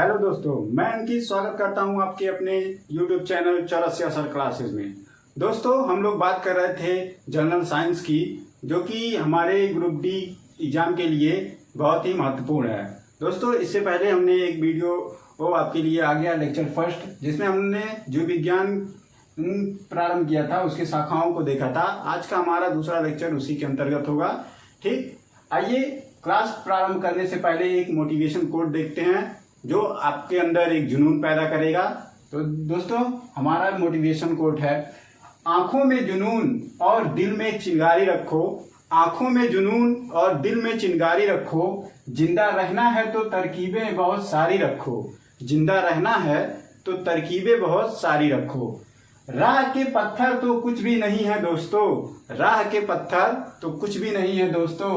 Hello दोस्तों, मैं अंकित स्वागत करता हूं आपके अपने YouTube channel Chaurasia sir classes में। दोस्तों, हम लोग बात कर रहे थे जनरल साइंस की, जो कि हमारे ग्रुप डी एग्जाम के लिए बहुत ही महत्वपूर्ण है। दोस्तों, इससे पहले हमने एक वीडियो वो आपके लिए आ गया लेक्चर फर्स्ट, जिसमें हमने जीव विज्ञान प्रारंभ किया था, उसके शाखाओं को देखा था। आज का हमारा दूसरा लेक्चर उसी के अंतर्गत होगा। ठीक, आइए क्लास प्रारंभ करने से पहले एक मोटिवेशन कोट देखते हैं जो आपके अंदर एक जुनून पैदा करेगा। तो दोस्तों, हमारा मोटिवेशन कोट है, आंखों में जुनून और दिल में चिंगारी रखो। आंखों में जुनून और दिल में चिंगारी रखो। जिंदा रहना है तो तरकीबें बहुत सारी रखो। जिंदा रहना है तो तरकीबें बहुत सारी रखो। राह के पत्थर तो कुछ भी नहीं है दोस्तों। राह के पत्थर तो कुछ भी नहीं है दोस्तों।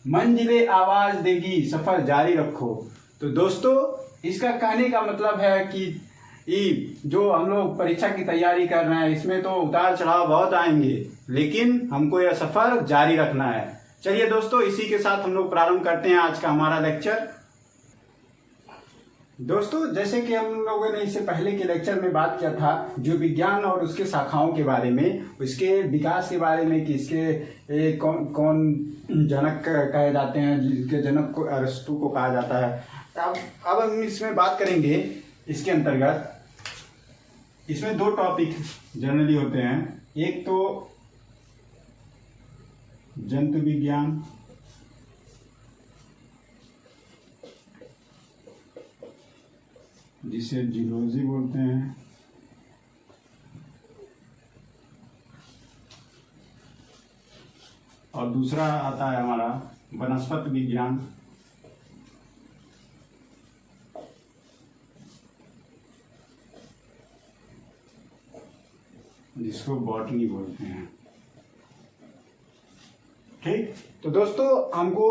मंजिलें आवाज देगी, सफर जारी रखो। तो दोस्तों, इसका कहने का मतलब है कि जो हम लोग परीक्षा की तैयारी कर रहे हैं, इसमें तो उतार चढ़ाव बहुत आएंगे, लेकिन हमको यह सफर जारी रखना है। चलिए दोस्तों, इसी के साथ हम लोग प्रारंभ करते हैं आज का हमारा लेक्चर। दोस्तों, जैसे कि हम लोगों ने इससे पहले के लेक्चर में बात किया था जीव विज्ञान और उसके शाखाओं के बारे में, उसके विकास के बारे में, कि इसके कौन जनक कहे जाते हैं, जिसके जनक को अरस्तु को कहा जाता है। अब हम इसमें बात करेंगे। इसके अंतर्गत इसमें दो टॉपिक जनरली होते हैं। एक तो जंतु विज्ञान, जिसे जूलॉजी बोलते हैं, और दूसरा आता है हमारा वनस्पति विज्ञान, जिसको बॉटनी बोलते हैं। ठीक, तो दोस्तों, हमको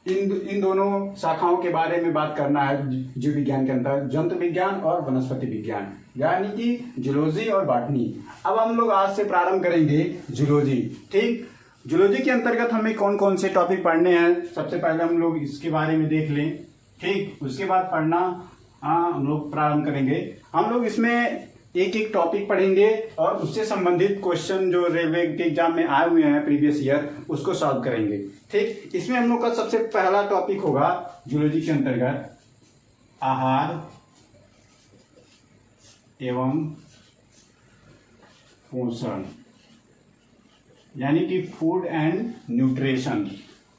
इन दोनों शाखाओं के बारे में बात करना है जीव विज्ञान के अंदर, जंतु विज्ञान और वनस्पति विज्ञान, यानी कि जूलॉजी और बॉटनी। अब हम लोग आज से प्रारंभ करेंगे जूलॉजी। ठीक, जूलॉजी के अंतर्गत हमें कौन कौन से टॉपिक पढ़ने हैं, सबसे पहले हम लोग इसके बारे में देख लें। ठीक, उसके बाद पढ़ना हम लोग प्रारंभ करेंगे। हम लोग इसमें एक एक टॉपिक पढ़ेंगे और उससे संबंधित क्वेश्चन जो रेलवे के एग्जाम में आए हुए हैं प्रीवियस ईयर, उसको सॉल्व करेंगे। ठीक, इसमें हम लोग का सबसे पहला टॉपिक होगा जूलॉजी के अंतर्गत आहार एवं पोषण, यानी कि फूड एंड न्यूट्रिशन।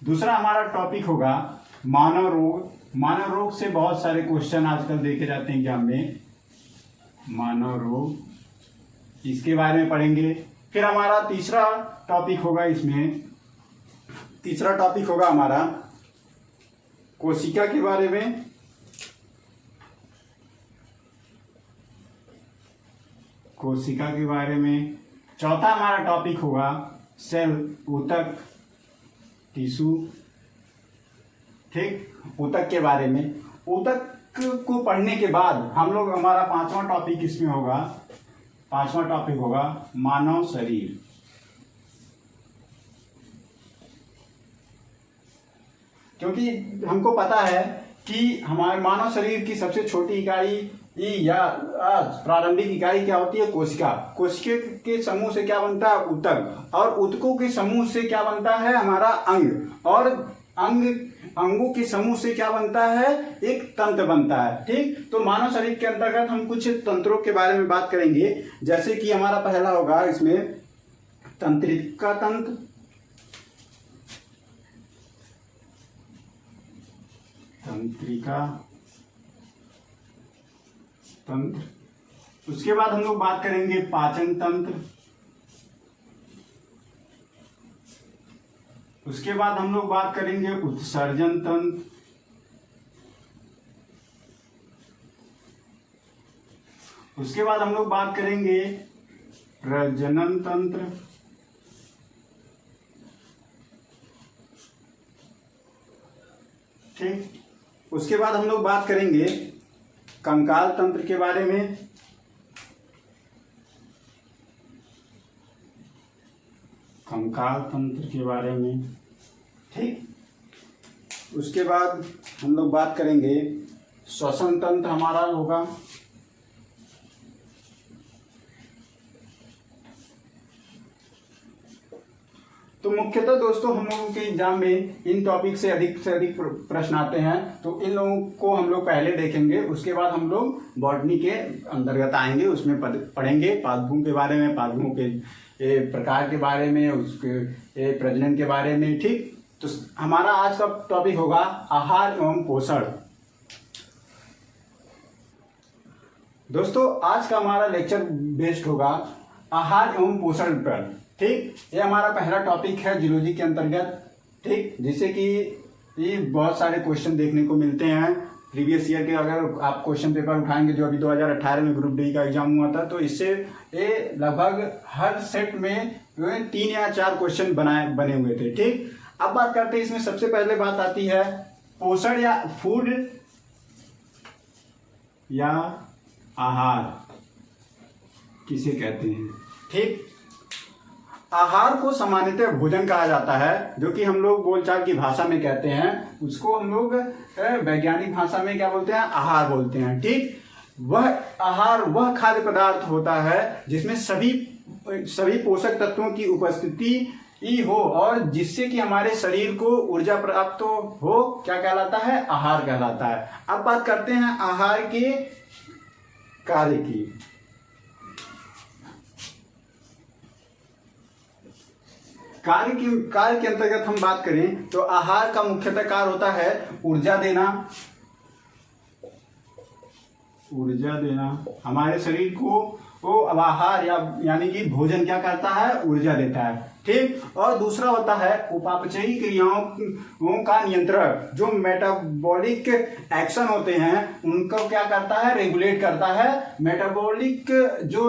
दूसरा हमारा टॉपिक होगा मानव रोग। मानव रोग से बहुत सारे क्वेश्चन आजकल देखे जाते हैं एग्जाम में। मानव रोग, इसके बारे में पढ़ेंगे। फिर हमारा तीसरा टॉपिक होगा, इसमें तीसरा टॉपिक होगा हमारा कोशिका के बारे में। कोशिका के बारे में। चौथा हमारा टॉपिक होगा सेल, ऊतक, टिश्यू। ठीक, ऊतक के बारे में। ऊतक को पढ़ने के बाद हम लोग, हमारा पांचवा टॉपिक इसमें होगा, पांचवा टॉपिक होगा मानव शरीर। क्योंकि हमको पता है कि हमारे मानव शरीर की सबसे छोटी इकाई या प्रारंभिक इकाई क्या होती है? कोशिका। कोशिका के समूह से क्या बनता है? ऊतक। और ऊतकों के समूह से क्या बनता है? हमारा अंग। और अंगों के समूह से क्या बनता है? एक तंत्र बनता है। ठीक, तो मानव शरीर के अंतर्गत हम कुछ तंत्रों के बारे में बात करेंगे। जैसे कि हमारा पहला होगा इसमें तंत्रिका तंत्र, तंत्रिका तंत्र। उसके बाद हम लोग बात करेंगे पाचन तंत्र। उसके बाद हम लोग बात करेंगे उत्सर्जन तंत्र। उसके बाद हम लोग बात करेंगे प्रजनन तंत्र। ठीक, उसके बाद हम लोग बात करेंगे कंकाल तंत्र के बारे में। कंकाल तंत्र के बारे में। ठीक, उसके बाद हम लोग बात करेंगे श्वसन तंत्र हमारा होगा। तो मुख्यतः दोस्तों हम लोगों के एग्जाम में इन टॉपिक से अधिक प्रश्न आते हैं, तो इन लोगों को हम लोग पहले देखेंगे, उसके बाद हम लोग बॉटनी के अंतर्गत आएंगे, उसमें पढ़ेंगे पादपों के बारे में, पादपों के प्रकार के बारे में, उसके प्रजनन के बारे में। ठीक, तो हमारा आज का टॉपिक होगा आहार एवं पोषण। दोस्तों आज का हमारा लेक्चर बेस्ड होगा आहार एवं पोषण पर। ठीक, ये हमारा पहला टॉपिक है जियोलॉजी के अंतर्गत। ठीक, जिससे कि ये बहुत सारे क्वेश्चन देखने को मिलते हैं प्रीवियस ईयर के। अगर आप क्वेश्चन पेपर उठाएंगे जो अभी 2018 में ग्रुप डी का एग्जाम हुआ था, तो इससे ये लगभग हर सेट में 3 या 4 क्वेश्चन बने हुए थे। ठीक, अब बात करते हैं, इसमें सबसे पहले बात आती है पोषण या फूड या आहार किसे कहते हैं। ठीक, आहार को सामान्यतः भोजन कहा जाता है, जो कि हम लोग बोलचाल की भाषा में कहते हैं। उसको हम लोग वैज्ञानिक भाषा में क्या बोलते हैं, आहार बोलते हैं। ठीक, वह आहार वह खाद्य पदार्थ होता है जिसमें सभी पोषक तत्वों की उपस्थिति ही हो और जिससे कि हमारे शरीर को ऊर्जा प्राप्त हो, क्या कहलाता है, आहार कहलाता है। अब बात करते हैं आहार के कार्य की। कार्य के अंतर्गत हम बात करें तो आहार का मुख्यतः कार्य होता है ऊर्जा देना। हमारे शरीर को अब आहार यानी कि भोजन क्या करता है, ऊर्जा देता है। ठीक, और दूसरा होता है उपापचयी क्रियाओं का नियंत्रण। जो मेटाबॉलिक एक्शन होते हैं उनको क्या करता है, रेगुलेट करता है। मेटाबॉलिक जो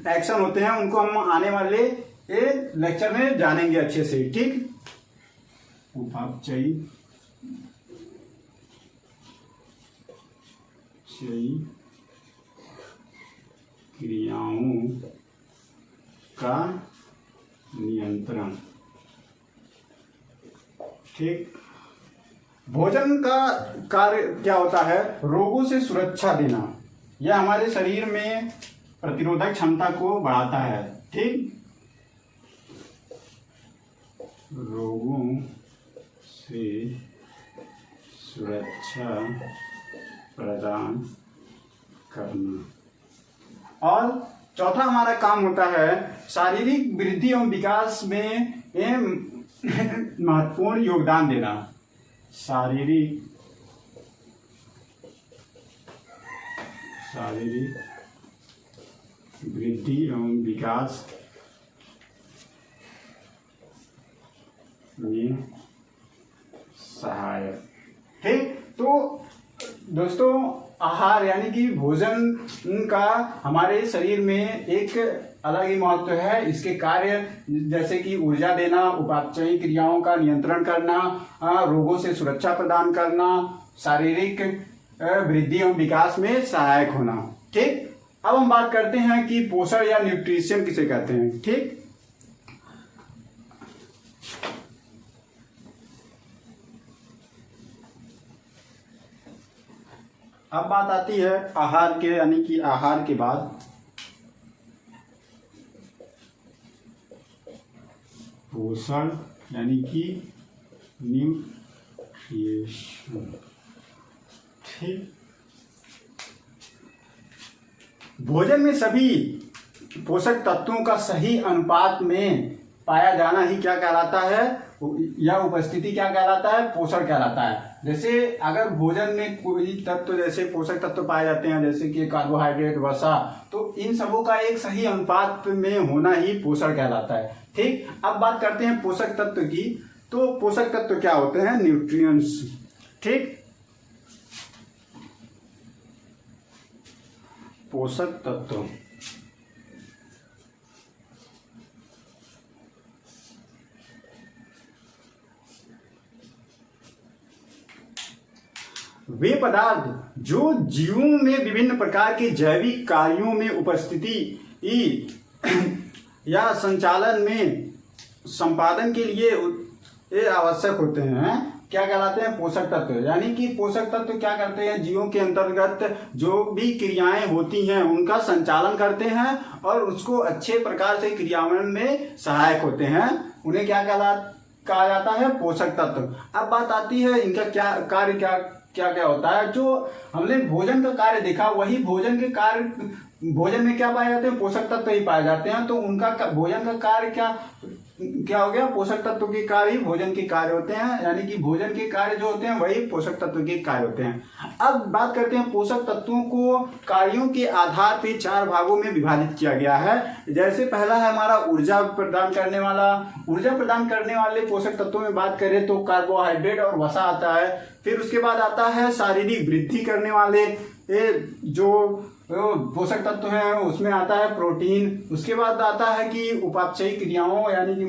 एक्शन होते हैं उनको हम आने वाले लेक्चर में जानेंगे अच्छे से। ठीक, उपापचयी क्रियाओं का नियंत्रण। ठीक, भोजन का कार्य क्या होता है, रोगों से सुरक्षा देना। यह हमारे शरीर में प्रतिरोधक क्षमता को बढ़ाता है। ठीक, रोगों से सुरक्षा प्रदान करना। और चौथा हमारा काम होता है शारीरिक वृद्धि एवं विकास में महत्वपूर्ण योगदान देना। शारीरिक वृद्धि एवं विकास में सहायक। ठीक, तो दोस्तों आहार यानी कि भोजन का हमारे शरीर में एक अलग ही महत्व है। इसके कार्य जैसे कि ऊर्जा देना, उपापचयी क्रियाओं का नियंत्रण करना, रोगों से सुरक्षा प्रदान करना, शारीरिक वृद्धि एवं विकास में सहायक होना। ठीक, अब हम बात करते हैं कि पोषण या न्यूट्रिशन किसे कहते हैं। ठीक, अब बात आती है आहार के, यानी कि आहार के बाद पोषण यानी कि न्यूट्रिशन। ठीक, भोजन में सभी पोषक तत्वों का सही अनुपात में पाया जाना ही क्या कहलाता है, या उपस्थिति क्या कहलाता है, पोषण कहलाता है। जैसे अगर भोजन में कोई तत्व जैसे पोषक तत्व पाए जाते हैं, जैसे कि कार्बोहाइड्रेट, वसा, तो इन सबों का एक सही अनुपात में होना ही पोषण कहलाता है। ठीक, अब बात करते हैं पोषक तत्व की। तो पोषक तत्व क्या होते हैं, न्यूट्रिएंट्स। ठीक, पोषक तत्व वे पदार्थ जो जीवों में विभिन्न प्रकार के जैविक कार्यों में उपस्थिति या संचालन में संपादन के लिए आवश्यक होते हैं, क्या कहलाते हैं, पोषक तत्व। यानी कि पोषक तत्व क्या करते हैं, जीवों के अंतर्गत जो भी क्रियाएं होती हैं उनका संचालन करते हैं और उसको अच्छे प्रकार से क्रियान्वयन में सहायक होते हैं। उन्हें क्या कहा जाता है, पोषक तत्व। अब बात आती है इनका क्या कार्य क्या क्या होता है। जो हमने भोजन का कार्य देखा, वही भोजन के कार्य, भोजन में क्या पाए जाते हैं, पोषक तत्व ही पाए जाते हैं। तो उनका भोजन का कार्य क्या हो गया, पोषक तत्व के कार्य ही भोजन के कार्य होते हैं। यानी कि भोजन के कार्य जो होते हैं वही पोषक तत्व के कार्य होते हैं। अब बात करते हैं पोषक तत्वों को कार्यों के आधार पे 4 भागों में विभाजित किया गया है। जैसे पहला है हमारा ऊर्जा प्रदान करने वाला। ऊर्जा प्रदान करने वाले पोषक तत्वों में बात करें तो कार्बोहाइड्रेट और वसा आता है। फिर उसके बाद आता है शारीरिक वृद्धि करने वाले जो पोषक तत्व है, उसमें आता है प्रोटीन। उसके बाद आता है कि उपापचयी क्रियाओं, यानी कि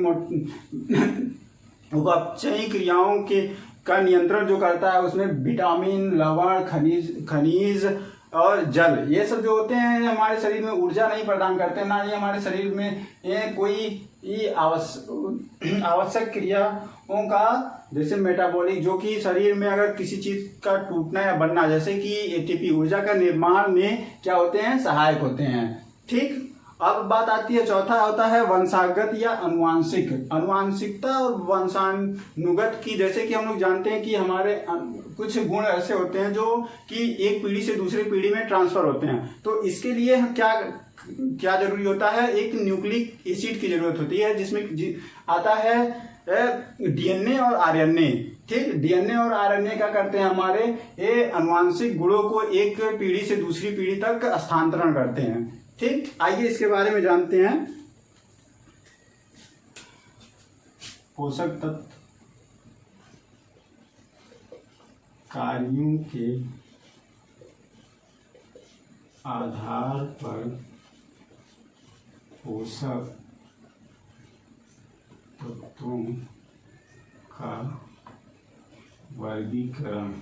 उपापचयी क्रियाओं के का नियंत्रण जो करता है, उसमें विटामिन, लवण, खनिज और जल, ये सब जो होते हैं हमारे शरीर में ऊर्जा नहीं प्रदान करते, ना ही हमारे शरीर में कोई आवश्यक क्रियाओं का, जैसे मेटाबॉलिक, जो कि शरीर में अगर किसी चीज का टूटना या बनना, जैसे कि एटीपी, ऊर्जा का निर्माण में क्या होते हैं, सहायक होते हैं। ठीक। अब बात आती है, चौथा होता है वंशागत या अनुवांशिक। अनुवांशिकता और वंशानुगत की, जैसे कि हम लोग जानते हैं कि हमारे कुछ गुण ऐसे होते हैं जो कि एक पीढ़ी से दूसरी पीढ़ी में ट्रांसफर होते हैं। तो इसके लिए क्या जरूरी होता है, एक न्यूक्लिक एसिड की जरूरत होती है, जिसमें आता है डीएनए और आरएनए। ठीक। डीएनए और आरएनए क्या करते हैं, हमारे ये अनुवांशिक गुणों को एक पीढ़ी से दूसरी पीढ़ी तक स्थानांतरण करते हैं। ठीक। आइए इसके बारे में जानते हैं। पोषक तत्व कार्यों के आधार पर पोषक तत्वों का वर्गीकरण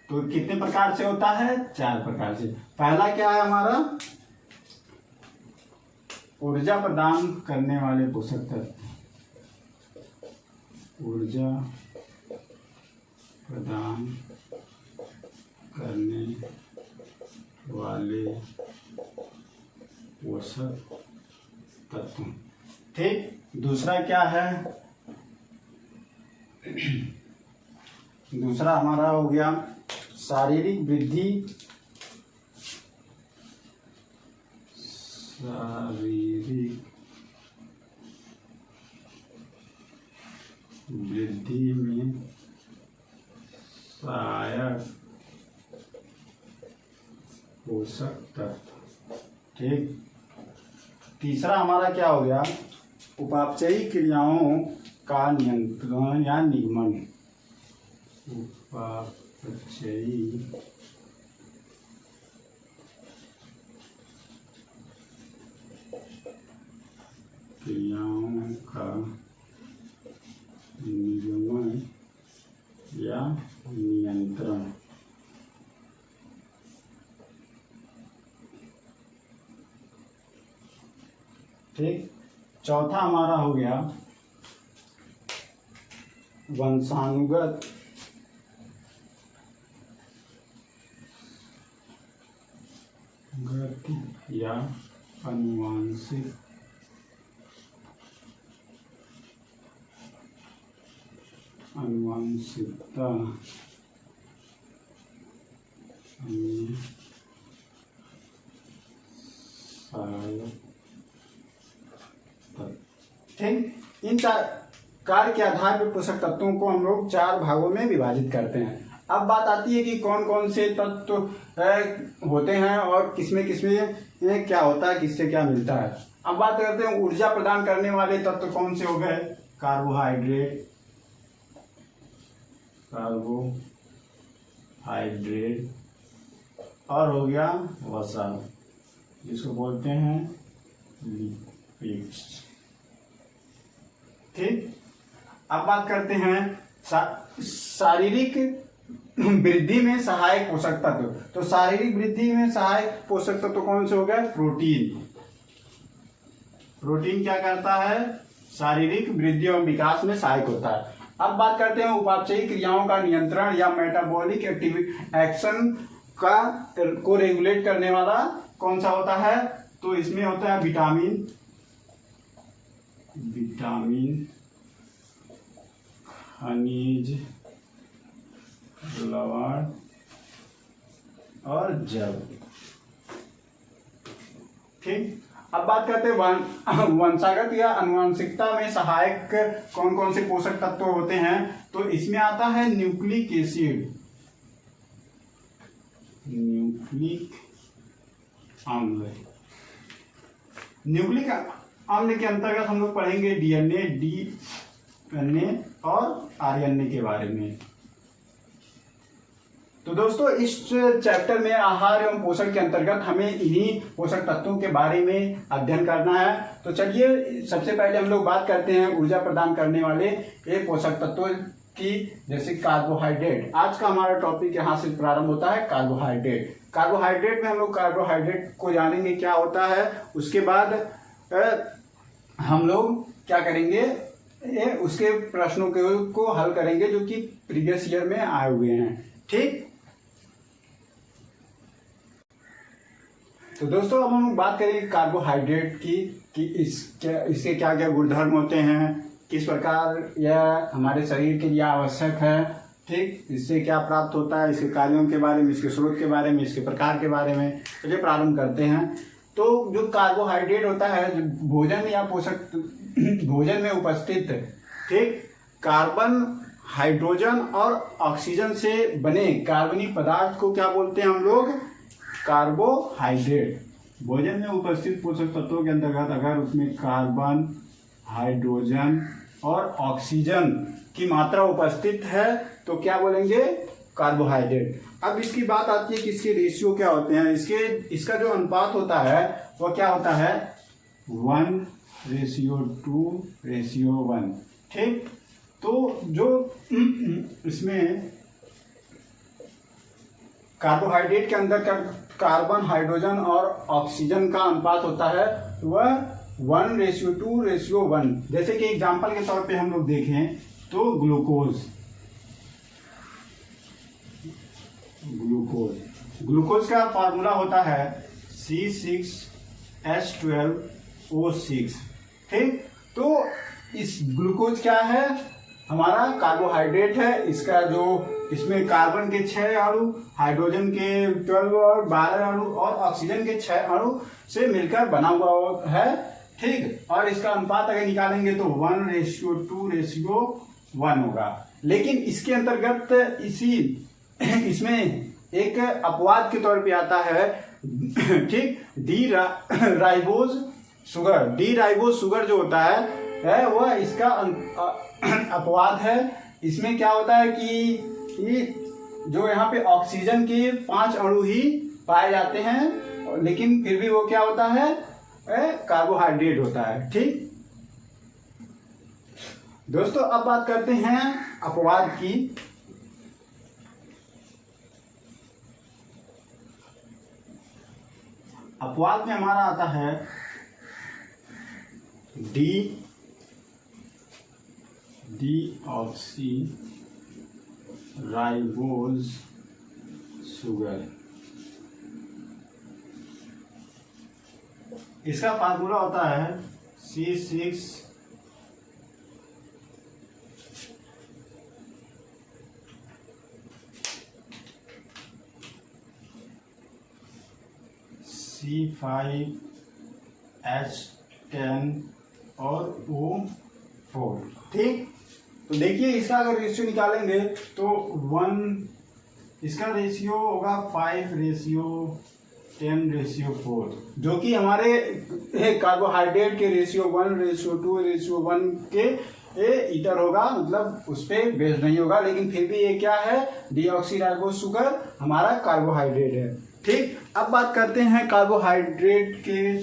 तो कितने प्रकार से होता है, 4 प्रकार से। पहला क्या है हमारा, ऊर्जा प्रदान करने वाले पोषक तत्व। ऊर्जा प्रदान करने वाले पोषक तत्व। ठीक। दूसरा क्या है, दूसरा हमारा हो गया शारीरिक वृद्धि। शारीरिक वृद्धि में सहायक पोषक तत्व। ठीक। तीसरा हमारा क्या हो गया, उपापचयी क्रियाओं का नियंत्रण या निगमन। उपापचयी क्रियाओं का निगमन या नियंत्रण। ठीक। चौथा हमारा हो गया वंशानुगत या अनुवांशिक अनुवांशिकता ठीक। इन 4 कार्य के आधार पर पोषक तत्वों को हम लोग 4 भागों में विभाजित करते हैं। अब बात आती है कि कौन कौन से तत्व होते हैं और किसमें क्या होता है, किससे क्या मिलता है। अब बात करते हैं ऊर्जा प्रदान करने वाले तत्व कौन से हो गए, कार्बोहाइड्रेट और हो गया वसा, जिसको बोलते हैं लिपिड्स। ठीक। अब बात करते हैं शारीरिक वृद्धि में सहायक पोषक तत्व। तो शारीरिक वृद्धि में सहायक पोषक तत्व कौन से हो गए, प्रोटीन। प्रोटीन क्या करता है, शारीरिक वृद्धि और विकास में सहायक होता है। अब बात करते हैं उपापचयी क्रियाओं का नियंत्रण या मेटाबॉलिक एक्शन को रेगुलेट करने वाला कौन सा होता है? तो इसमें होता है विटामिन, खनिज, लवण और जल। ठीक, अब बात करते हैं वंशागत या आनुवंशिकता में सहायक कौन कौन से पोषक तत्व होते हैं। तो इसमें आता है न्यूक्लिक एसिड, न्यूक्लिक अम्ल। न्यूक्लिक अम्ल के अंतर्गत हम लोग पढ़ेंगे डीएनए और आरएनए के बारे में। तो दोस्तों इस चैप्टर में आहार एवं पोषण के अंतर्गत हमें इन्हीं पोषक तत्वों के बारे में अध्ययन करना है। तो चलिए सबसे पहले हम लोग बात करते हैं ऊर्जा प्रदान करने वाले एक पोषक तत्वों की, जैसे कार्बोहाइड्रेट। आज का हमारा टॉपिक यहाँ से प्रारंभ होता है कार्बोहाइड्रेट। कार्बोहाइड्रेट में हम लोग कार्बोहाइड्रेट को जानेंगे क्या होता है, उसके बाद हम लोग क्या करेंगे, उसके प्रश्नों को हल करेंगे जो कि प्रीवियस ईयर में आए हुए हैं। ठीक, तो दोस्तों अब हम बात करेंगे कार्बोहाइड्रेट की कि इसके क्या क्या गुणधर्म होते हैं, किस प्रकार यह हमारे शरीर के लिए आवश्यक है। ठीक, इससे क्या प्राप्त होता है, इसके कार्यों के बारे में, इसके स्रोत के बारे में, इसके प्रकार के बारे में चलिए प्रारंभ करते हैं। तो जो कार्बोहाइड्रेट होता है, जो भोजन या पोषक भोजन में उपस्थित ठीक कार्बन, हाइड्रोजन और ऑक्सीजन से बने कार्बनिक पदार्थ को क्या बोलते हैं हम लोग? कार्बोहाइड्रेट। भोजन में उपस्थित पोषक तत्वों के अंतर्गत अगर उसमें कार्बन, हाइड्रोजन और ऑक्सीजन की मात्रा उपस्थित है तो क्या बोलेंगे? कार्बोहाइड्रेट। अब इसकी बात आती है कि इसके रेशियो क्या होते हैं। इसका जो अनुपात होता है वो क्या होता है? 1:2:1। ठीक, तो जो इसमें कार्बोहाइड्रेट के अंदर कार्बन, हाइड्रोजन और ऑक्सीजन का अनुपात होता है वह 1:2:1। जैसे कि एग्जांपल के तौर पे हम लोग देखें तो ग्लूकोज का फार्मूला होता है C6H12O6। ठीक, तो इस ग्लूकोज क्या है? हमारा कार्बोहाइड्रेट है। इसका जो इसमें कार्बन के 6 अणु, हाइड्रोजन के 12 और 12 अणु और ऑक्सीजन के 6 अणु से मिलकर बना हुआ है। ठीक, और इसका अनुपात अगर निकालेंगे तो 1:2:1 होगा। लेकिन इसके अंतर्गत इसमें एक अपवाद के तौर पे आता है ठीक, डी राइबोज शुगर जो होता है वह इसका अपवाद है। इसमें क्या होता है कि जो यहाँ पे ऑक्सीजन के 5 अणु ही पाए जाते हैं, लेकिन फिर भी वो क्या होता है? कार्बोहाइड्रेट होता है। ठीक दोस्तों, अब बात करते हैं अपवाद की। अपवाद में हमारा आता है डीऑक्सी राइबोज शुगर। इसका फार्मूला होता है C5H10 और O4। ठीक, तो देखिए इसका अगर रेशियो निकालेंगे तो 1, इसका रेशियो होगा 5:10:4, जो कि हमारे कार्बोहाइड्रेट के रेशियो 1:2:1 के इतर होगा, मतलब उस पर बेस्ड नहीं होगा। लेकिन फिर भी ये क्या है? डीऑक्सीराइबोज शुगर हमारा कार्बोहाइड्रेट है। ठीक, अब बात करते हैं कार्बोहाइड्रेट के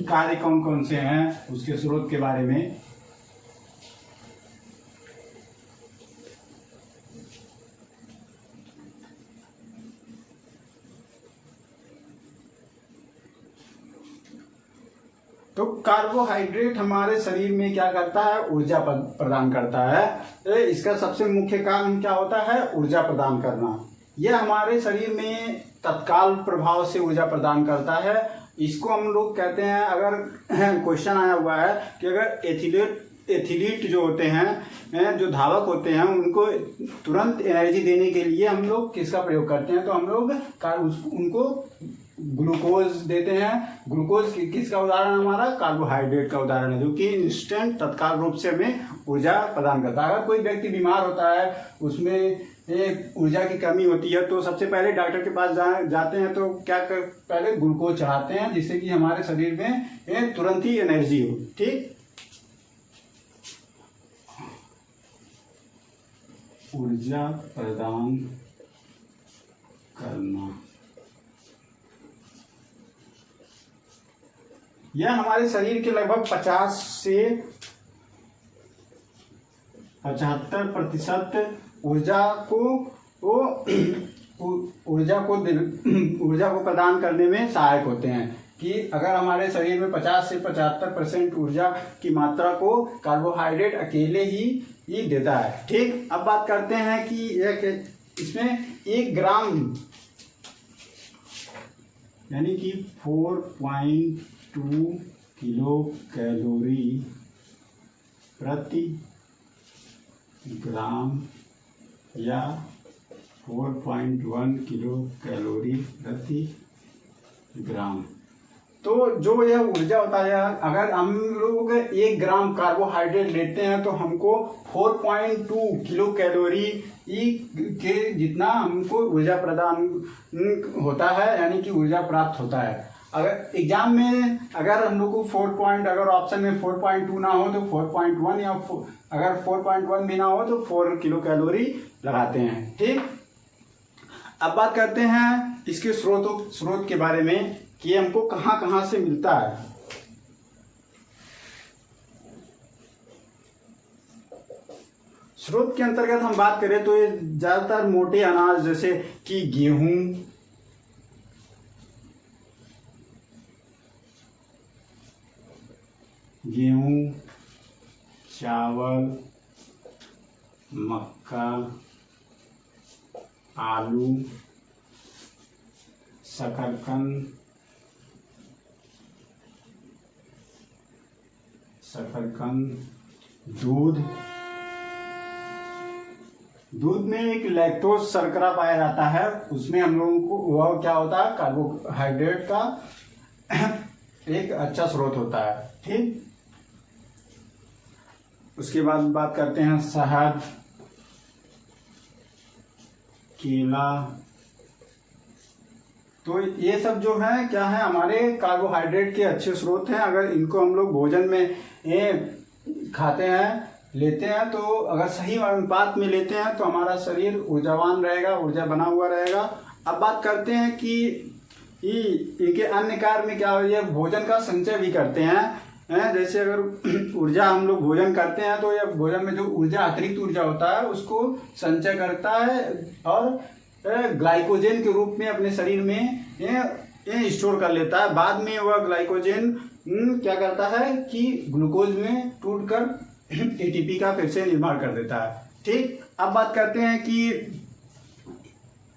कार्य कौन कौन से हैं, उसके स्रोत के बारे में। तो कार्बोहाइड्रेट हमारे शरीर में क्या करता है, ऊर्जा प्रदान करता है। तो इसका सबसे मुख्य काम क्या होता है, ऊर्जा प्रदान करना। यह हमारे शरीर में तत्काल प्रभाव से ऊर्जा प्रदान करता है। इसको हम लोग कहते हैं, अगर क्वेश्चन आया हुआ है कि अगर एथलीट जो होते हैं, जो धावक होते हैं, उनको तुरंत एनर्जी देने के लिए हम लोग किसका प्रयोग करते हैं, तो हम लोग उनको ग्लूकोज देते हैं। ग्लूकोज किसका उदाहरण, हमारा कार्बोहाइड्रेट का उदाहरण है, जो कि इंस्टेंट तत्काल रूप से हमें ऊर्जा प्रदान करता है। अगर कोई व्यक्ति बीमार होता है, उसमें ऊर्जा की कमी होती है, तो सबसे पहले डॉक्टर के पास जाते हैं, तो पहले ग्लूकोज चढ़ाते हैं, जिससे कि हमारे शरीर में तुरंत ही एनर्जी हो। ठीक, ऊर्जा प्रदान करना, यह हमारे शरीर के लगभग 50 से 75% ऊर्जा को प्रदान करने में सहायक होते हैं। कि अगर हमारे शरीर में 50 से 75% ऊर्जा की मात्रा को कार्बोहाइड्रेट अकेले ही देता है। ठीक, अब बात करते हैं कि इसमें 1 ग्राम यानी कि 4.2 किलो कैलोरी प्रति ग्राम या 4.1 किलो कैलोरी प्रति ग्राम। तो जो यह ऊर्जा होता है, अगर हम लोग 1 ग्राम कार्बोहाइड्रेट लेते हैं तो हमको 4.2 किलो कैलोरी के जितना हमको ऊर्जा प्रदान होता है, यानी कि ऊर्जा प्राप्त होता है। अगर एग्जाम में अगर हम लोग को अगर ऑप्शन में 4.2 ना हो तो 4.1 या अगर 4.1 भी ना हो तो 4 किलो कैलोरी लगाते हैं। ठीक, अब बात करते हैं इसके स्रोत के बारे में कि हमको कहाँ कहाँ से मिलता है। स्रोत के अंतर्गत हम बात करें तो ये ज्यादातर मोटे अनाज जैसे कि गेहूं, चावल, मक्का, आलू, शकरकंद, दूध में एक लैक्टोज शर्करा पाया जाता है, उसमें हम लोगों को वह क्या होता है, कार्बोहाइड्रेट का एक अच्छा स्रोत होता है। ठीक, उसके बाद बात करते हैं शहद, केला। तो ये सब जो है क्या है, हमारे कार्बोहाइड्रेट के अच्छे स्रोत हैं। अगर इनको हम लोग भोजन में खाते हैं, लेते हैं, तो अगर सही अनुपात में लेते हैं तो हमारा शरीर ऊर्जावान रहेगा, ऊर्जा बना हुआ रहेगा। अब बात करते हैं कि इनके अन्य कार्य में क्या हो, ये भोजन का संचय भी करते हैं। जैसे अगर ऊर्जा हम लोग भोजन करते हैं तो यह भोजन में जो ऊर्जा, अतिरिक्त ऊर्जा होता है, उसको संचय करता है और ग्लाइकोजन के रूप में अपने शरीर में स्टोर कर लेता है। बाद में वह ग्लाइकोजन क्या करता है कि ग्लूकोज में टूटकर एटीपी का फिर से निर्माण कर देता है। ठीक, अब बात करते हैं कि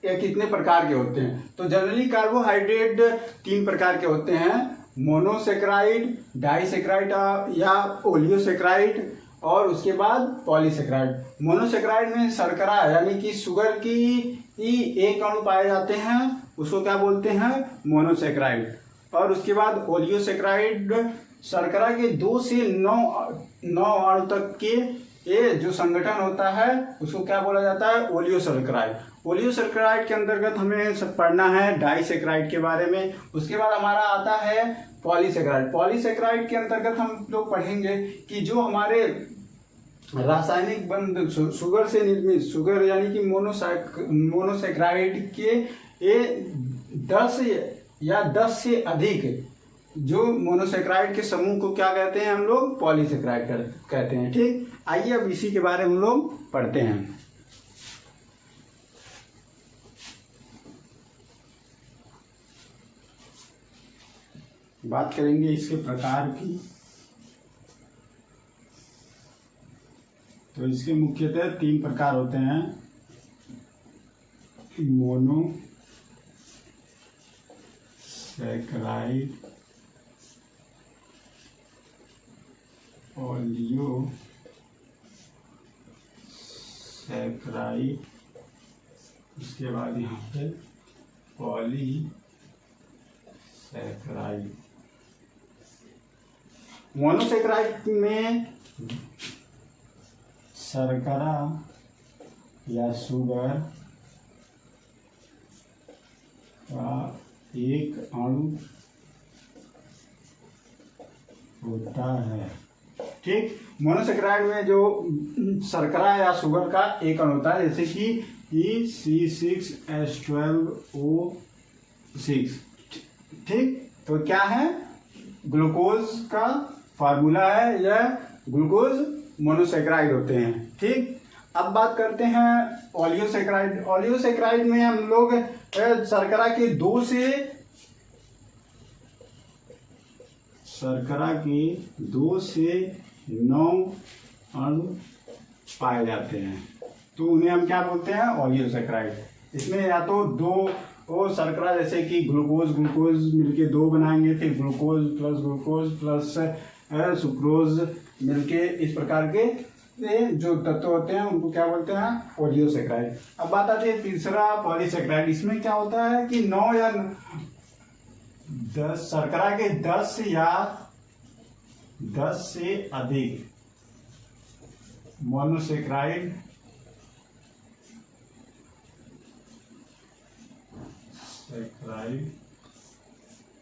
ये कितने प्रकार के होते हैं। तो जनरली कार्बोहाइड्रेट 3 प्रकार के होते हैं, मोनोसेक्राइड, डाइसेक्राइड या ओलियोसेक्राइड, और उसके बाद पॉलीसेक्राइड। मोनोसेक्राइड में शर्करा यानी कि शुगर की एक अणु पाए जाते हैं, उसको क्या बोलते हैं, मोनोसेक्राइड। और उसके बाद ओलियोसेक्राइड शर्करा के 2 से 9 अणु तक के ये जो संगठन होता है उसको क्या बोला जाता है, ओलियोसेक्राइड। ओलियोसेक्राइड के अंतर्गत हमें सब पढ़ना है डाइसेक्राइड के बारे में। उसके बाद हमारा आता है पॉलीसेक्राइड। पॉलीसेक्राइड के अंतर्गत हम लोग पढ़ेंगे कि जो हमारे रासायनिक बंध शुगर से निर्मित, शुगर यानी कि मोनोसेक्राइड के ये 10 या 10 से अधिक जो मोनोसेक्राइड के समूह को क्या कहते हैं, हम लोग पॉलीसेक्राइड कहते हैं। ठीक, आइए अब इसी के बारे में हम लोग पढ़ते हैं। बात करेंगे इसके प्रकार की। तो इसके मुख्यतः 3 प्रकार होते हैं, मोनोसैकराइड, ओलियोसैकराइड, उसके बाद यहाँ पे पॉलीसैकराइड। मोनोसैकराइड में शर्करा या शुगर का एक अणु होता है। ठीक, मोनोसैकराइड में जो शर्करा या शुगर का एक अणु होता है, जैसे कि C6H12O6। ठीक, तो क्या है, ग्लूकोज का फार्मूला है, यह ग्लूकोज मोनोसैकराइड होते हैं। ठीक, अब बात करते हैं ओलियोसैकराइड। ओलियोसैकराइड में हम लोग शर्करा के 2 से 9 अणु पाए जाते हैं, तो उन्हें हम क्या बोलते हैं, ओलियोसैकराइड। इसमें या तो 2 शर्करा जैसे कि ग्लूकोज मिलके 2 बनाएंगे, फिर ग्लूकोज प्लस सुक्रोज मिलके इस प्रकार के जो तत्व होते हैं उनको क्या बोलते हैं, ओलियोसैकराइड। अब बात आती है तीसरा, पॉलीसैकराइड। इसमें क्या होता है कि 9 या 10 शर्करा के 10 या 10 से अधिक मोनोसैकराइड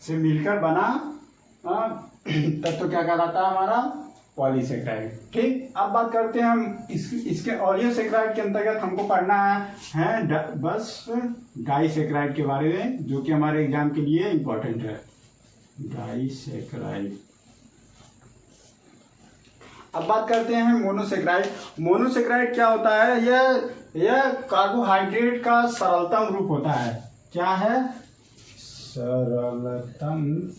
से मिलकर बना तत्व क्या कहलाता है, हमारा पॉलीसैकराइड। ठीक, अब बात करते हैं हम इसके ओलियोसैकराइड के अंतर्गत हमको पढ़ना है बस डाइसैकराइड के बारे में, जो कि हमारे एग्जाम के लिए इंपॉर्टेंट है, डाइसैकराइड। अब बात करते हैं मोनोसैकराइड। मोनोसैकराइड क्या होता है, यह कार्बोहाइड्रेट का सरलतम रूप होता है। क्या है, सरलतम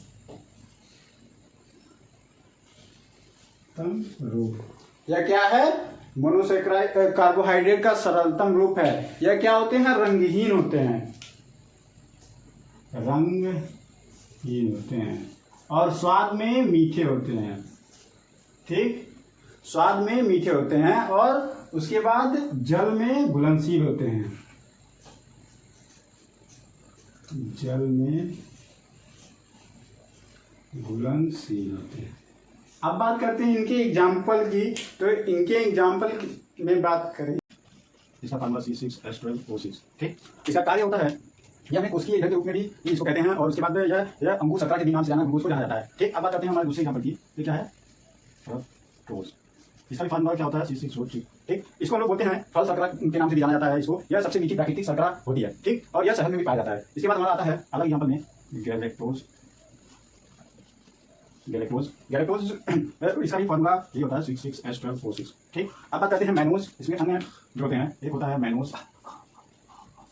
रूप। यह क्या है, मोनोसैकराइड कार्बोहाइड्रेट का सरलतम रूप है। यह क्या होते हैं, रंगहीन होते हैं और स्वाद में मीठे होते हैं। ठीक, स्वाद में मीठे होते हैं और उसके बाद जल में घुलनशील होते हैं, अब बात करते हैं इनके एग्जाम्पल की। तो इनके एग्जाम्पल में बात करें, इसका फार्मूला C6H12O6। ठीक, इसका कार्य होता है, यह हमें कोशिकीय ईंधन के रूप में भी इसको कहते हैं, और उसके बाद यह अंगूर शर्करा के भी नाम से जाना ग्लूकोज को जाना जाता है। ठीक, अब बात करते हैं हमारे दूसरे एग्जाम्पल की। ये क्या है, फ्रक्टोज। इसका भी फार्मूला क्या होता है, C6H12O6। ठीक, इसको हम लोग बोलते हैं फल शर्करा के नाम से भी जाना जाता है इसको। यह सबसे मीठी प्राकृतिक शर्करा होती है। ठीक, और यह शहद में भी पाया जाता है। इसके बाद हमारा आता है अलग एग्जाम्पल में गैलेक्टोज। इसका भी फार्मूला ये होता है C6H12O6। ठीक, अब बात करते हैं मैनोज। इसमें अन्य जो होते हैं, एक होता है मैनोज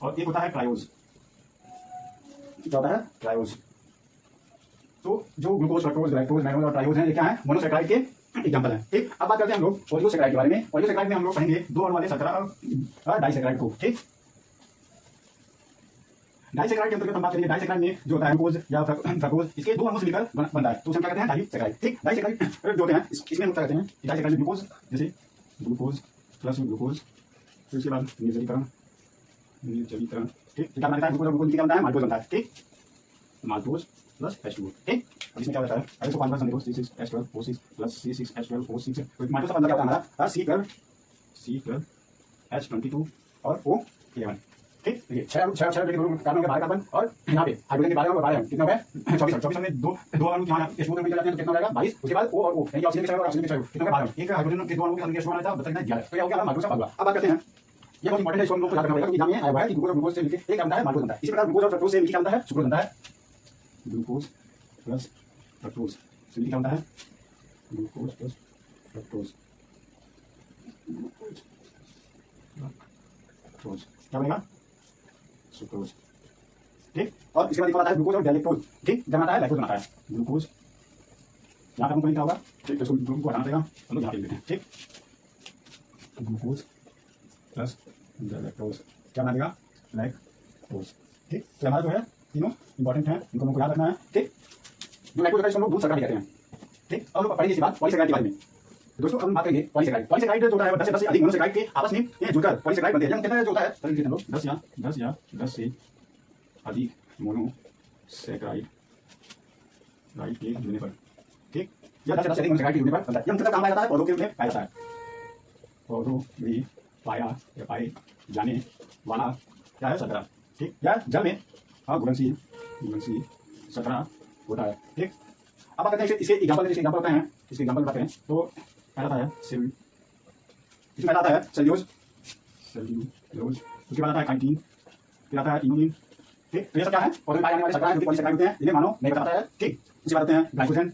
और एक होता है ट्रायोज। क्या होता है, ट्रायोज। तो जो ग्लूकोज, फ्रक्टोज, गैलेक्टोज, मैनोज और ट्रायोज हैं, ये क्या है, मोनोसैकराइड के एग्जाम्पल है। ठीक, अब बात करते हैं हम लोग ओलियोसैकराइड के बारे में। ओलियोसैकराइड में हम लोग पढ़ेंगे 2 अणु वाले शर्करा और डाइसैकराइड को। ठीक, डाइसैकराइड के अंतर्गत हम बात करेंगे, डाइसैकराइड में जो होता है ग्लूकोज या फ्रक्टोज, इसके 2 अणु से मिलकर बनता है, तो उसे हम क्या कहते हैं, डाइसैकराइड। ठीक, डाइसैकराइड जो होते हैं इसमें हम क्या कहते हैं, डाइसैकराइड में ग्लूकोज, जैसे ग्लूकोज प्लस ग्लूकोज, फिर उसके बाद निर्जलीकरण। ठीक, क्या बनता है, ग्लूकोज क्या बनता है, माल्टोज बनता है। ठीक, माल्टोज प्लस H2O। ठीक, अब इसमें क्या होता है, अगर इसको फार्मूला समझो C6H12O6 प्लस C6H12O6, तो माल्टोज का फार्मूला क्या होता है हमारा, C12H22 और O11। ठीक, देखिए 6 कार्बन के 12 कार्बन, और यहाँ पे हाइड्रोजन के 12 कितने हो गए, 24 में 2 अणु यहाँ H2O में जाते हैं, तो कितना हो जाएगा 22। उसके बाद O और O यानी ऑक्सीजन के 6 और ऑक्सीजन के 6 कितने हो गए 12। एक हाइड्रोजन के 2 अणु के साथ H2O बना था, बताइए 11। तो ये हो गया माल्टोज का फार्मूला। अब बात करते हैं, ये बहुत इंपॉर्टेंट है, इसको हम लोग को याद रखना पड़ेगा, क्योंकि नाम ये आया हुआ है कि ग्लूकोज से मिलकर एक बनता है, माल्टोज बनता है। इसी प्रकार ग्लूकोज और फ्रक्टोज से मिलकर क्या बनता है, सुक्रोज बनता है। ग्लूकोज प्लस फ्रक्टोज से मिलकर क्या बनता है, ग्लूकोज प्लस फ्रक्टोज, क्या बनेगा, सुक्रोज। ठीक। और इसके बाद आता है ग्लूकोज और गैलेक्टोज, ठीक, जब आता है लैक्टोज बनाता है। ग्लूकोज यहाँ पर हमको लिखा होगा, ठीक, तो ग्लूकोज को हटाना पड़ेगा, हम लोग यहाँ पे लिखते हैं, ठीक। ग्लूकोज प्लस गैलेक्टोज क्या बना देगा, लैक्टोज, ठीक। तो हमारा जो है तीनों इंपॉर्टेंट है, इनको हमको याद रखना है, ठीक। जो लैक्टोज है इसको हम लोग दूध शर्करा भी कहते हैं, ठीक। अब लोग पढ़ेंगे इसके बाद पॉलीसेकेराइड के बारे में। दोस्तों अब हम बात करेंगे पॉलीसेकेराइड। पॉलीसेकेराइड जो होता है 10 से अधिक मोनोसेकेराइड के आपस में ये जुड़कर पॉलीसेकेराइड बनते हैं। कितना जो होता है हम लोग 10 या 10 से अधिक मोनोसेकेराइड के जुड़ने पर, ठीक, या 10 से अधिक मोनोसेकेराइड के जुड़ने पर बनता है। यह काम पाया जाता है पौधों के रूप में पाया जाता है। पौधों में पाया या पाए जाने वाला क्या है, शर्करा, ठीक, या जल में घुलनशील शर्करा होता है, ठीक। अब बात करते हैं इसके एग्जांपल होते हैं, इसके एग्जांपल बताते हैं। तो पहला आता है इसमें आता है सेल्यूलोज, उसके बाद आता है काइटिन, फिर आता है इनोलिन, ठीक। तो ये सब क्या है, पौधे में पाए जाने वाले शर्करा जो कि पॉलीसेकेराइड होते हैं, इन्हें मानव नहीं बताता है, ठीक। उसके बाद आते हैं ग्लाइकोजन,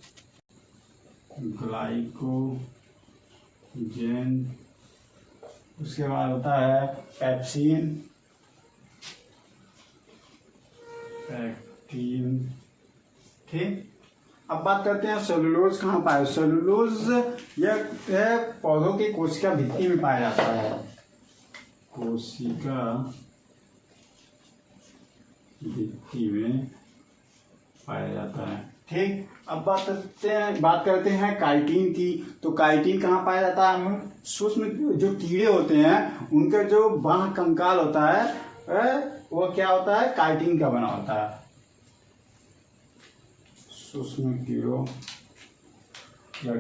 उसके बाद होता है पैक्सीन, ठीक। अब बात करते हैं सेलुलोज कहाँ पाया। सेलुलोज यह पौधों की कोशिका भित्ति में पाया जाता है, कोशिका भित्ति में पाया जाता है, ठीक। अब बात करते हैं काइटिन की। तो काइटिन कहाँ पाया जाता है, सूक्ष्म जो कीड़े होते हैं उनका जो बाह्य कंकाल होता है वो क्या होता है, काइटिन का बना होता है। सूक्ष्म कीड़ों या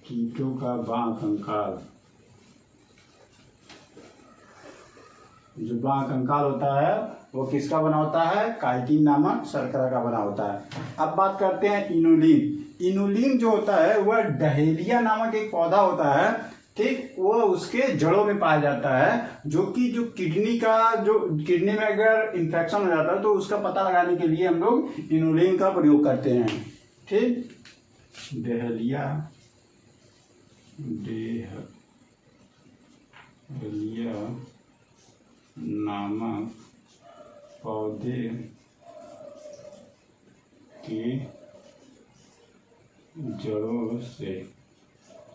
कीटों का बाह्य कंकाल, जो बाह्य कंकाल होता है वो किसका बना होता है, काइटिन नामक शर्करा का बना होता है। अब बात करते हैं इनुलिन। इनुलिन जो होता है वह डहेलिया नामक एक पौधा होता है, ठीक, वो उसके जड़ों में पाया जाता है, जो कि जो किडनी में अगर इन्फेक्शन हो जाता है तो उसका पता लगाने के लिए हम लोग इनुलिन का प्रयोग करते हैं, ठीक। डहेलिया नामक पौधे की जड़ों से,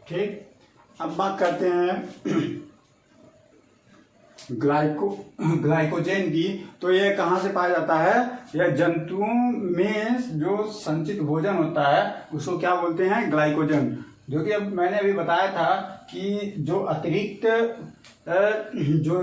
ठीक। अब बात करते हैं ग्लाइकोजन की। तो यह कहाँ से पाया जाता है, यह जंतुओं में जो संचित भोजन होता है उसको क्या बोलते हैं, ग्लाइकोजन। जो कि अब मैंने अभी बताया था कि जो अतिरिक्त जो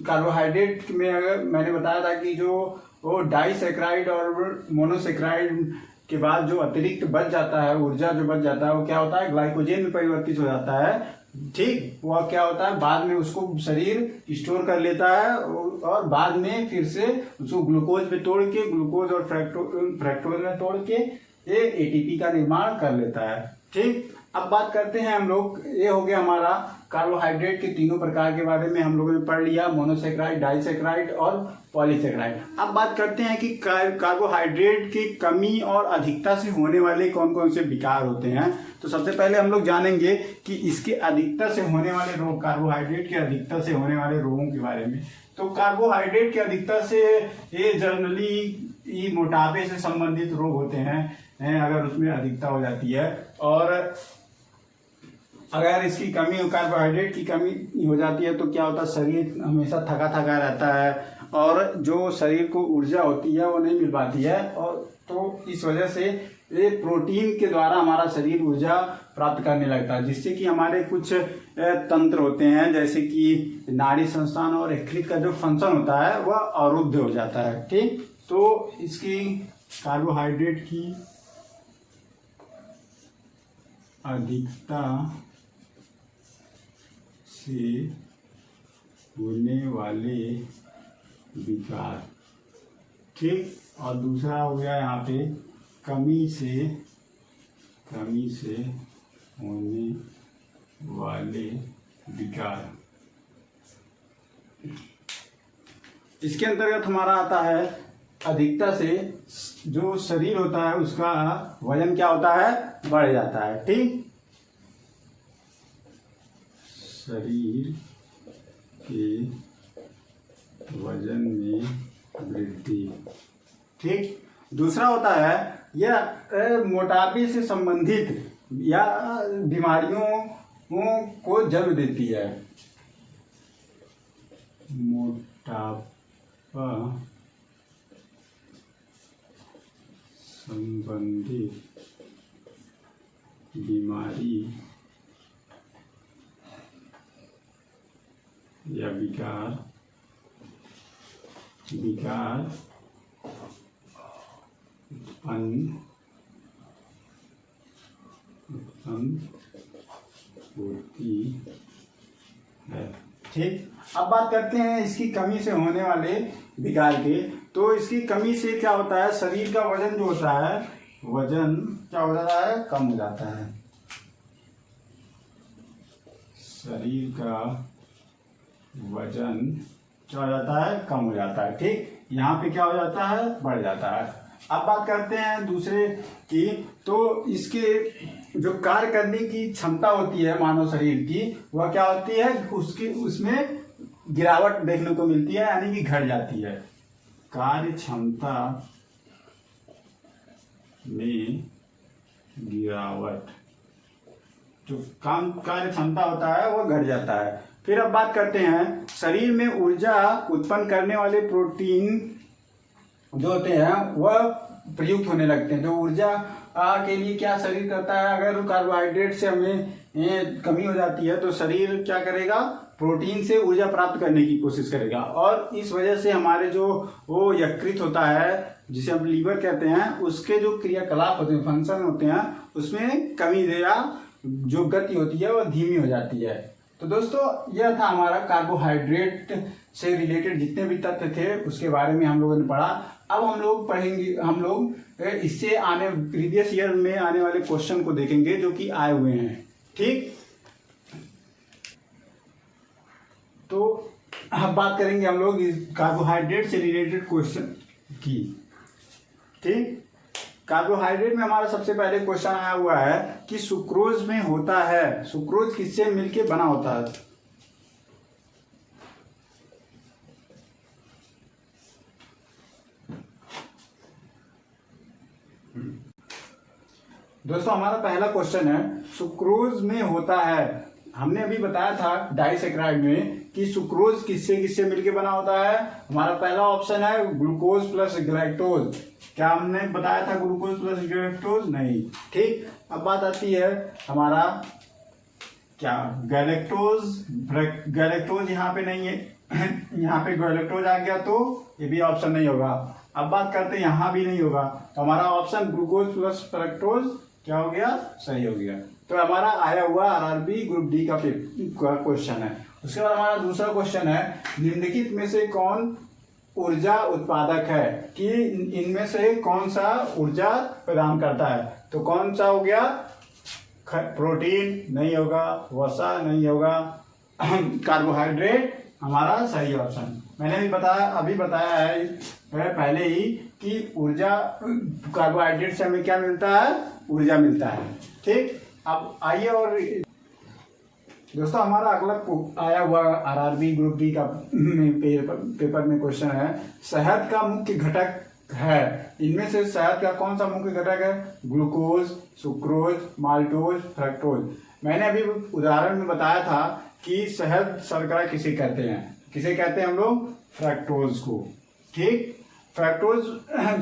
कार्बोहाइड्रेट में अगर मैंने बताया था कि जो वो डाइसेक्राइड और मोनोसेक्राइड के बाद जो अतिरिक्त बच जाता है, ऊर्जा जो बच जाता है वो क्या होता है, ग्लाइकोजन में परिवर्तित हो जाता है, ठीक। वह क्या होता है, बाद में उसको शरीर स्टोर कर लेता है और बाद में फिर से उसको ग्लूकोज में तोड़ के, ग्लूकोज और फ्रैक्टोज में तोड़ के ये एटीपी का निर्माण कर लेता है, ठीक। अब बात करते हैं हम लोग, ये हो गया हमारा कार्बोहाइड्रेट के तीनों प्रकार के बारे में हम लोगों ने पढ़ लिया, मोनोसेक्राइड, डाइसेक्राइड और पॉलीसेक्राइड। अब बात करते हैं कि कार्बोहाइड्रेट की कमी और अधिकता से होने वाले कौन कौन से विकार होते हैं। तो सबसे पहले हम लोग जानेंगे कि इसके अधिकता से होने वाले रोग, कार्बोहाइड्रेट की अधिकता से होने वाले रोगों के बारे में। तो कार्बोहाइड्रेट की अधिकता से ये जनरली मोटापे से संबंधित रोग होते हैं अगर उसमें अधिकता हो जाती है, और अगर इसकी कमी, कार्बोहाइड्रेट की कमी हो जाती है तो क्या होता है, शरीर हमेशा थका थका रहता है और जो शरीर को ऊर्जा होती है वो नहीं मिल पाती है, और तो इस वजह से ये प्रोटीन के द्वारा हमारा शरीर ऊर्जा प्राप्त करने लगता है, जिससे कि हमारे कुछ तंत्र होते हैं जैसे कि नाड़ी संस्थान और यकृत का जो फंक्शन होता है वह अवरुद्ध हो जाता है, ठीक। तो इसकी कार्बोहाइड्रेट की अधिकता से होने वाले विकार, ठीक। और दूसरा हो गया यहाँ पे कमी से होने वाले विकार। इसके अंतर्गत हमारा आता है अधिकता से जो शरीर होता है उसका वजन क्या होता है, बढ़ जाता है, ठीक। शरीर के वजन में वृद्धि। ठीक। दूसरा होता है यह मोटापे से संबंधित या बीमारियों को जन्म देती है। मोटापा संबंधित बीमारी या विकार उत्पन्न होती है। ठीक। अब बात करते हैं इसकी कमी से होने वाले विकार के। तो इसकी कमी से क्या होता है, शरीर का वजन जो होता है, वजन क्या हो जाता है, कम हो जाता है। शरीर का वजन क्या हो जाता है, कम हो जाता है। ठीक। यहाँ पे क्या हो जाता है, बढ़ जाता है। अब बात करते हैं दूसरे की। तो इसके जो कार्य करने की क्षमता होती है मानव शरीर की, वह क्या होती है, उसमें गिरावट देखने को मिलती है, यानी कि घट जाती है। कार्य क्षमता में गिरावट, जो कार्य क्षमता होता है वह घट जाता है। फिर अब बात करते हैं शरीर में ऊर्जा उत्पन्न करने वाले प्रोटीन जो होते हैं वह प्रयुक्त होने लगते हैं। जो ऊर्जा के लिए क्या शरीर करता है, अगर कार्बोहाइड्रेट से हमें कमी हो जाती है तो शरीर क्या करेगा, प्रोटीन से ऊर्जा प्राप्त करने की कोशिश करेगा। और इस वजह से हमारे जो वो यकृत होता है, जिसे हम लीवर कहते हैं, उसके जो क्रियाकलाप होते हैं, फंक्शन होते हैं, उसमें कमी या जो गति होती है वह धीमी हो जाती है। तो दोस्तों यह था हमारा कार्बोहाइड्रेट से रिलेटेड जितने भी तथ्य थे उसके बारे में हम लोगों ने पढ़ा। अब हम लोग पढ़ेंगे, हम लोग इससे प्रीवियस ईयर में आने वाले क्वेश्चन को देखेंगे जो कि आए हुए हैं। ठीक। तो अब बात करेंगे हम लोग इस कार्बोहाइड्रेट से रिलेटेड क्वेश्चन की। ठीक। कार्बोहाइड्रेट में हमारा सबसे पहले क्वेश्चन आया हुआ है कि सुक्रोज में होता है, सुक्रोज किससे मिलके बना होता है। दोस्तों हमारा पहला क्वेश्चन है सुक्रोज में होता है। हमने अभी बताया था डाइसेक्राइड में कि सुक्रोज किससे किससे मिलके बना होता है। हमारा पहला ऑप्शन है ग्लूकोज प्लस गैलेक्टोज। क्या हमने बताया था ग्लूकोज प्लस गैलेक्टोज? नहीं। ठीक। अब बात आती है हमारा क्या, गैलेक्टोज यहाँ पे नहीं है यहाँ पे गैलेक्टोज आ गया तो ये भी ऑप्शन नहीं होगा। अब बात करते हैं यहाँ भी नहीं होगा, तो हमारा ऑप्शन ग्लूकोज प्लस फ्रक्टोज क्या हो गया, सही हो गया। तो हमारा आया हुआ आरआरबी ग्रुप डी का क्वेश्चन है। उसके बाद हमारा दूसरा क्वेश्चन है निम्नलिखित में से कौन ऊर्जा उत्पादक है, कि इनमें से कौन सा ऊर्जा प्रदान करता है। तो कौन सा हो गया, प्रोटीन नहीं होगा, वसा नहीं होगा, कार्बोहाइड्रेट हमारा सही ऑप्शन। मैंने अभी बताया है पहले ही कि ऊर्जा कार्बोहाइड्रेट से हमें क्या मिलता है, ऊर्जा मिलता है। ठीक। अब आइए और दोस्तों हमारा अगला आया हुआ आरआरबी ग्रुप डी का पेपर में क्वेश्चन है शहद का मुख्य घटक है, इनमें से शहद का कौन सा मुख्य घटक है, ग्लूकोज, सुक्रोज, माल्टोज, फ्रक्टोज। मैंने अभी उदाहरण में बताया था कि शहद शर्करा किसे कहते हैं हम लोग, फ्रक्टोज को। ठीक। फ्रक्टोज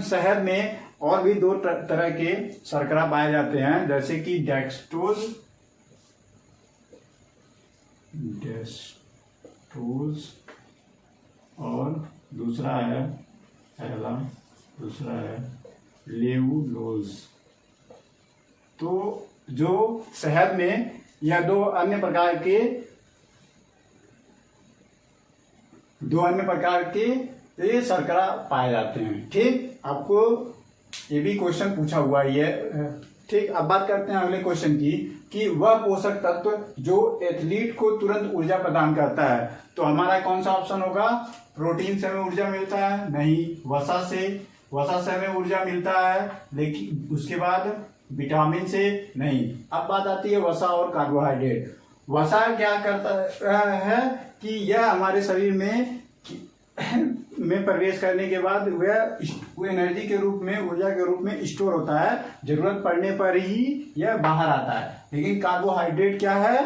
शहद में और भी दो तरह के शर्करा पाए जाते हैं, जैसे कि डेक्सट्रोज और दूसरा है लेवुलोज। तो जो शहद में या दो अन्य प्रकार के ये शर्करा पाए जाते हैं। ठीक। आपको ये भी क्वेश्चन पूछा हुआ ही है। ठीक। अब बात करते हैं अगले क्वेश्चन की कि वह पोषक तत्व जो एथलीट को तुरंत ऊर्जा प्रदान करता है। तो हमारा कौन सा ऑप्शन होगा, प्रोटीन से हमें ऊर्जा मिलता है, नहीं। वसा से हमें ऊर्जा मिलता है, लेकिन उसके बाद विटामिन से नहीं। अब बात आती है वसा और कार्बोहाइड्रेट। वसा क्या करता है कि यह हमारे शरीर में में प्रवेश करने के बाद वह एनर्जी के रूप में, ऊर्जा के रूप में स्टोर होता है। जरूरत पड़ने पर ही यह बाहर आता है। लेकिन कार्बोहाइड्रेट क्या है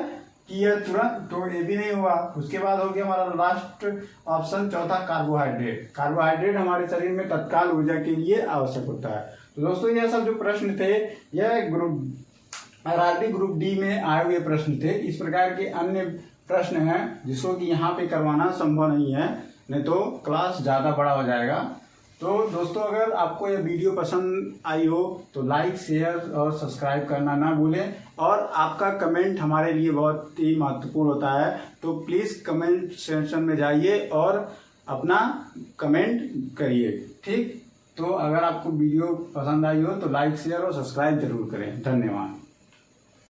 कि यह तुरंत, तो ये भी नहीं हुआ। उसके बाद हो गया हमारा लास्ट ऑप्शन, चौथा कार्बोहाइड्रेट। कार्बोहाइड्रेट हमारे शरीर में तत्काल ऊर्जा के लिए आवश्यक होता है। तो दोस्तों यह सब जो प्रश्न थे यह ग्रुप आरआरबी ग्रुप डी में आए हुए प्रश्न थे। इस प्रकार के अन्य प्रश्न हैं जिसको कि यहाँ पे करवाना संभव नहीं है, नहीं तो क्लास ज़्यादा बड़ा हो जाएगा। तो दोस्तों अगर आपको यह वीडियो पसंद आई हो तो लाइक, शेयर और सब्सक्राइब करना ना भूलें। और आपका कमेंट हमारे लिए बहुत ही महत्वपूर्ण होता है, तो प्लीज़ कमेंट सेक्शन में जाइए और अपना कमेंट करिए, ठीक। तो अगर आपको वीडियो पसंद आई हो तो लाइक, शेयर और सब्सक्राइब जरूर करें। धन्यवाद।